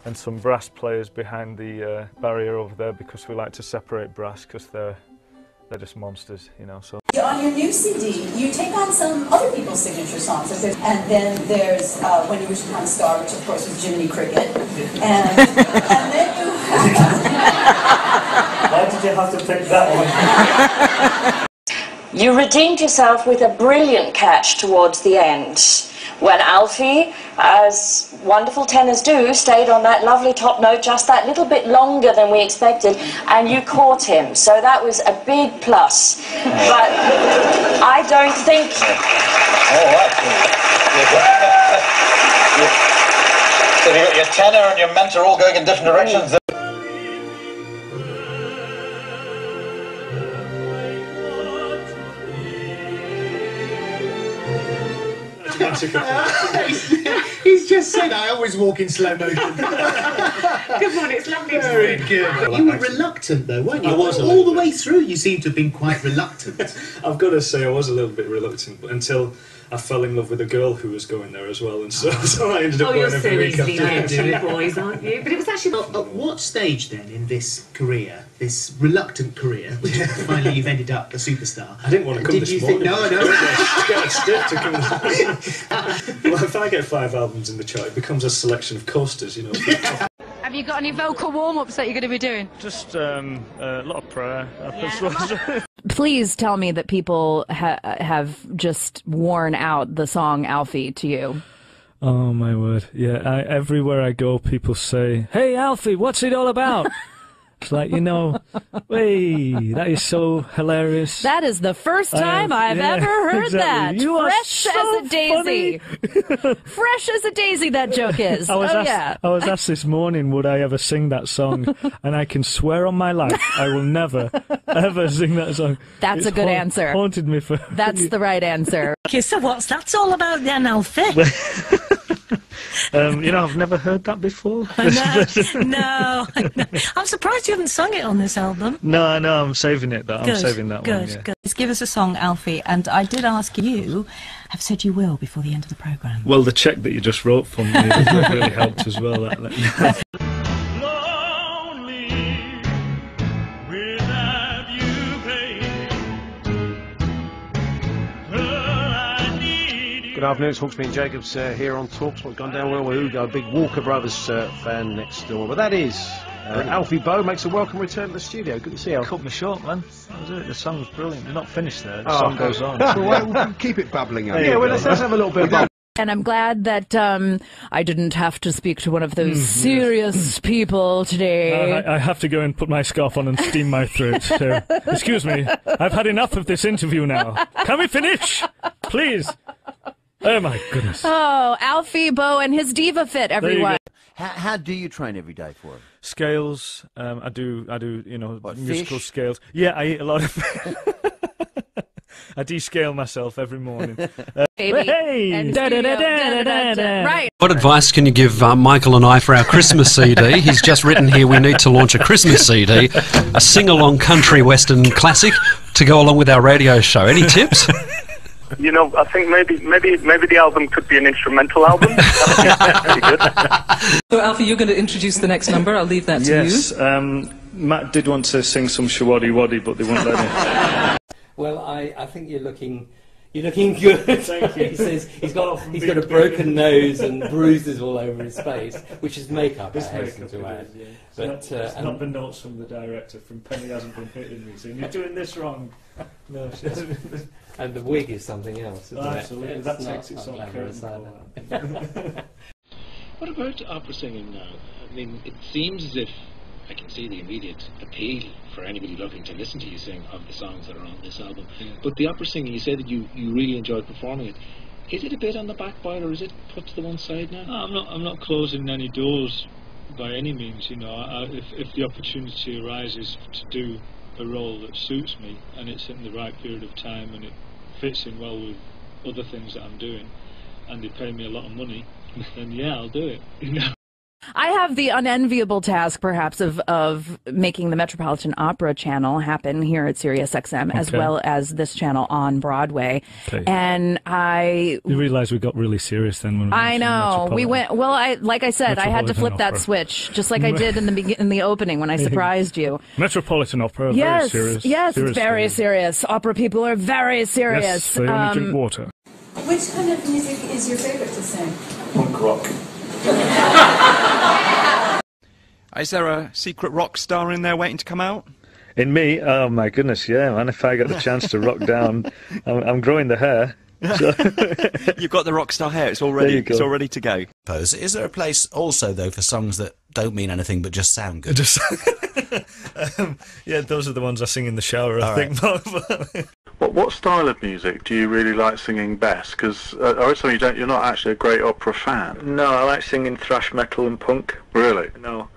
and some brass players behind the barrier over there, because we like to separate brass because they're just monsters, you know. So on your new CD, you take on some other people's signature songs, and then there's When You Wish Upon a Star, which of course was Jiminy Cricket, and then you. Why did you have to pick that one? You redeemed yourself with a brilliant catch towards the end, when Alfie, as wonderful tenors do, stayed on that lovely top note just that little bit longer than we expected, and you caught him. So that was a big plus. But I don't think... All right. So you've got your tenor and your mentor all going in different directions. He's just said I always walk in slow motion. Come on, it's lovely. Very good. You were reluctant though, weren't you? I was all the way through. You seem to have been quite reluctant. I've got to say I was a little bit reluctant until I fell in love with a girl who was going there as well, and so I ended up going every week after. Oh, you're so easily led to boys, aren't you? But it was actually... At what stage then in this career, this reluctant career, which finally you've ended up a superstar? I didn't want to come this morning. No. Get stiff to come. Well, if I get 5 albums in the chart, it becomes a selection of coasters, you know. Have you got any vocal warm-ups that you're going to be doing? Just a lot of prayer. Yeah. Please tell me that people have just worn out the song Alfie to you. Oh my word! Yeah, everywhere I go, people say, "Hey Alfie, what's it all about?" It's like, you know, hey, that is so hilarious. That is the first time I've ever heard that. You Fresh are so as a daisy. Fresh as a daisy, that joke is. I was asked this morning, would I ever sing that song? And I can swear on my life, I will never, ever sing that song. That's a good answer. Haunted me for... That's the right answer. Okay, so what's that all about then, Alfie? You know, I've never heard that before. No. I'm surprised you haven't sung it on this album. No, I'm saving it. I'm saving that one. Good. Just give us a song, Alfie. And I did ask you, have said you will before the end of the programme. Well, the cheque that you just wrote for me really helped as well. Good afternoon, it's Hawksby and Jacobs here on Talks. What's gone down well? We've got a big Walker Brothers fan next door. But that is Alfie Boe makes a welcome return to the studio. Good to see you. Cut me short, man. That was it. The song's brilliant. You're not finished there. The song goes on. Well, keep it bubbling up. Yeah, well, let's have a little bit of bubble. And I'm glad that I didn't have to speak to one of those serious people today. I have to go and put my scarf on and steam my throat. So, excuse me, I've had enough of this interview now. Can we finish? Please. Oh my goodness. Oh, Alfie Boe and his diva fit, everyone. How do you train every day for it? Scales. I do. You know, what, musical fish? Scales. Yeah, I eat a lot of. I descale myself every morning. Hey! Right. What advice can you give Michael and I for our Christmas CD? He's just written here we need to launch a Christmas CD, a sing-along country western classic to go along with our radio show. Any tips? You know, I think maybe the album could be an instrumental album. That would be pretty good. So, Alfie, you're going to introduce the next number. I'll leave that to you. Yes, Matt did want to sing some Shawaddy Waddy, but they wouldn't let me. Well, I think you're looking good. Thank you. He says he's got a broken nose and bruises all over his face, which is makeup. I hasten to add. Yeah. But it's not the notes from the director. From Penny hasn't been hitting me saying you're doing this wrong. No, she hasn't. And the wig is something else, isn't it? Absolutely, that takes its own curtain. What about opera singing now? I mean, it seems as if I can see the immediate appeal for anybody looking to listen to you sing of the songs that are on this album. Yeah. But the opera singing, you said that you really enjoyed performing it. Is it a bit on the back burner, or is it put to the one side now? No, I'm not closing any doors by any means. You know, if the opportunity arises to do a role that suits me and it's in the right period of time and it fits in well with other things that I'm doing and they pay me a lot of money, then yeah, I'll do it. You know. I have the unenviable task, perhaps, of making the Metropolitan Opera channel happen here at Sirius XM, as well as this channel on Broadway. Okay. And You realise we got really serious then when we I know. We went, well, like I said, I had to flip that switch, just like I did in the opening when I surprised you. Metropolitan Opera, yes, very serious. Yes, serious it's very serious. Opera people are very serious. Yes, they only drink water. Which kind of music is your favorite to sing? Punk rock. Is there a secret rock star in there waiting to come out? In me? Oh my goodness, yeah, man. If I get the chance to rock down, I'm growing the hair. So. You've got the rock star hair. It's all ready. It's all ready to go. Is there a place also, though, for songs that don't mean anything but just sound good? Yeah, those are the ones I sing in the shower, I think. What style of music do you really like singing best? Because I always tell you're not actually a great opera fan. No, I like singing thrash metal and punk. Really? No.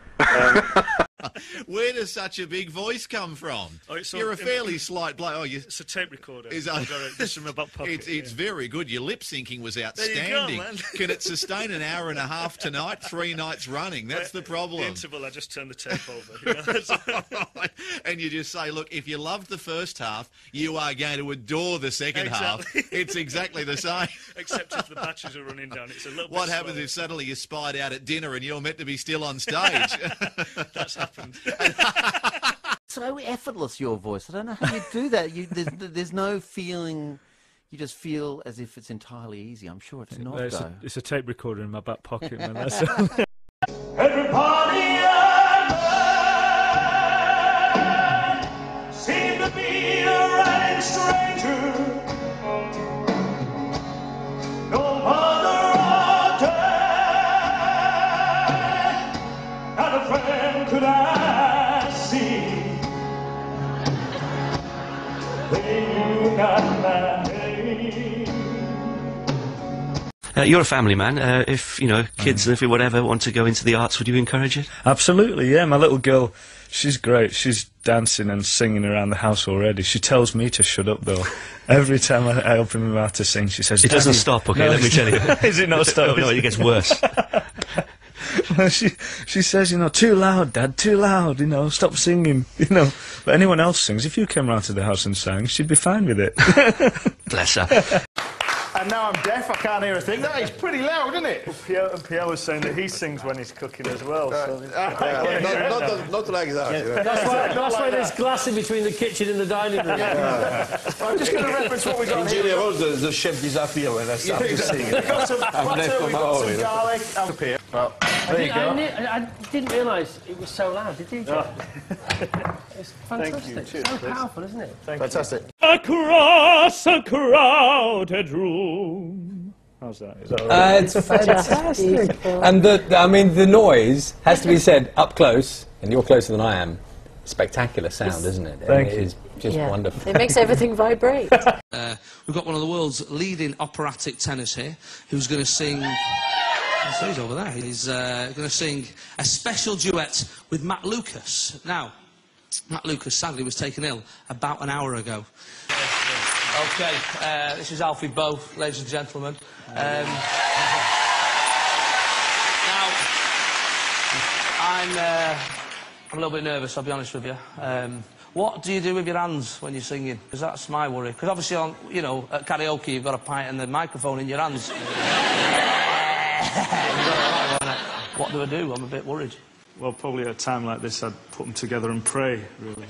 Where does such a big voice come from? You're a fairly slight bloke. Oh, it's a tape recorder. Just from my back pocket. It's very good. Your lip syncing was outstanding. There you go, man. Can it sustain an hour and a half tonight, 3 nights running? That's the problem. The interval, I just turn the tape over. And you just say, look, if you loved the first half, you are going to adore the second half. It's exactly the same. Except if the batches are running down, it's a little bit What happens if suddenly you're spied out at dinner and you're meant to be still on stage? That's happened. So effortless, your voice. I don't know how you do that. There's no feeling. You just feel as if it's entirely easy. I'm sure it's not, though. It's a tape recorder in my back pocket, man. That's Everybody seem to be a running stranger. No mother or dad, not a friend could I see. They knew not my name. You're a family man. If, kids and if whatever want to go into the arts, would you encourage it? Absolutely, yeah. My little girl, she's great. She's dancing and singing around the house already. She tells me to shut up, though. Every time I open my mouth to sing, she says... It doesn't stop, okay, no, let me tell you. Is it not stop? No, it gets worse. Well, she says, too loud, Dad, too loud, stop singing, But anyone else sings. If you came round to the house and sang, she'd be fine with it. Bless her. And now I'm deaf, I can't hear a thing. That is pretty loud, isn't it? Pierre was saying that he sings when he's cooking as well. So not like that. Yeah. That's why there's glass in between the kitchen and the dining room. I'm just going to reference what we got in here. general, the chef disappear when I start to sing. We've got some butter, we've got some garlic. Well, there you go. I didn't realise it was so loud, did you? It's fantastic. Thank you. So powerful, isn't it? Fantastic. Across a crowded room. How's that? Is that all right? It's fantastic. And the noise has to be said up close, and you're closer than I am. Spectacular sound, isn't it? Thank you. It is just wonderful. It makes everything vibrate. We've got one of the world's leading operatic tenors here, who's going to sing... So he's over there. He's going to sing a special duet with Matt Lucas. Now, Matt Lucas sadly was taken ill about an hour ago. Okay, this is Alfie Boe, ladies and gentlemen. Now, I'm a little bit nervous, I'll be honest with you. What do you do with your hands when you're singing? Because that's my worry. Because obviously, at karaoke, you've got a pint and the microphone in your hands. What do I do? I'm a bit worried. Well, probably at a time like this, I'd put them together and pray, really.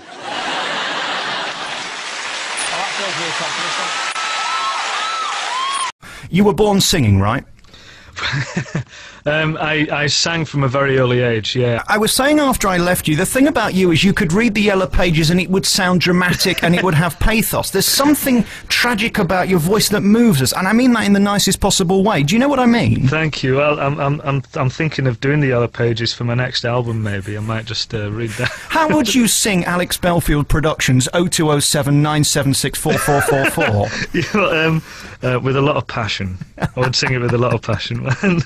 You were born singing, right? I sang from a very early age, yeah. I was saying after I left you, the thing about you is you could read the Yellow Pages and it would sound dramatic and it would have pathos. There's something tragic about your voice that moves us, and I mean that in the nicest possible way. Do you know what I mean? Thank you. Well, I'm thinking of doing the Yellow Pages for my next album, maybe. I might just read that. How would you sing Alex Belfield Productions 0207 976 4444? With a lot of passion. I would sing it with a lot of passion, man.